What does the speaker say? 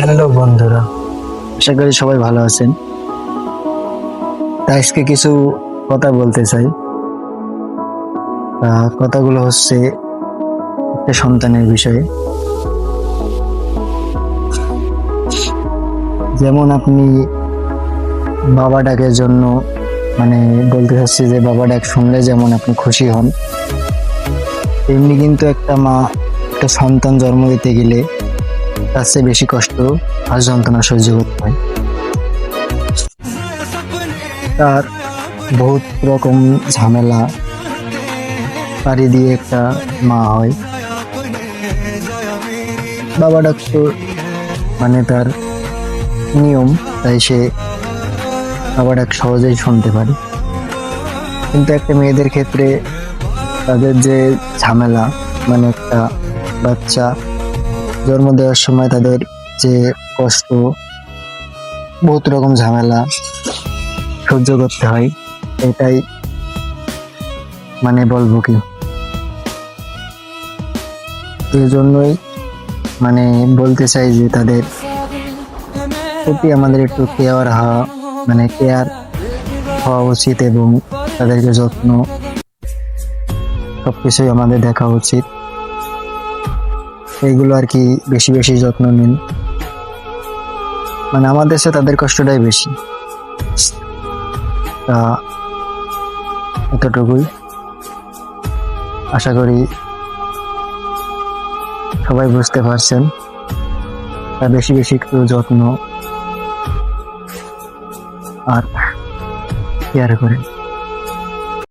Hello বন্ধুরা, আশা করি সবাই ভালো আছেন। তাই আজকে কিছু কথা বলতে চাই। কথাগুলো হচ্ছে একটা সন্তানের বিষয়ে। যেমন আপনি বাবা ডাকের জন্য বলতে চাচ্ছি যে বাবা ডাক শুনলে যেমন আপনি খুশি হন, তেমনি কিন্তু একটা মা একটা সন্তান জন্ম দিতে গেলে তার চেয়ে বেশি কষ্ট আর যন্ত্রণা সহ্য করতে হয়। তার বহুত রকম ঝামেলা পাড়ি দিয়ে একটা মা হয়। বাবা ডাক্তার তার নিয়ম, তাই সে বাবা ডাক সহজেই শুনতে পারে। কিন্তু একটা মেয়েদের ক্ষেত্রে তাদের যে ঝামেলা, একটা বাচ্চা জন্ম দেওয়ার সময় তাদের যে কষ্ট, বহুত রকম ঝামেলা সহ্য করতে হয়। এটাই বলবো কি, এই জন্যই বলতে চাই যে তাদের প্রতি আমাদের একটু কেয়ার হওয়া উচিত এবং তাদেরকে যত্ন সবকিছুই আমাদের দেখা উচিত। এইগুলো আর কি, বেশি বেশি যত্ন নিন। আমাদের সাথে তাদের কষ্টটাই বেশি। তা এতটুকুই, আশা করি সবাই বুঝতে পারছেন। তা বেশি বেশি একটু যত্ন আর কেয়ার করেন।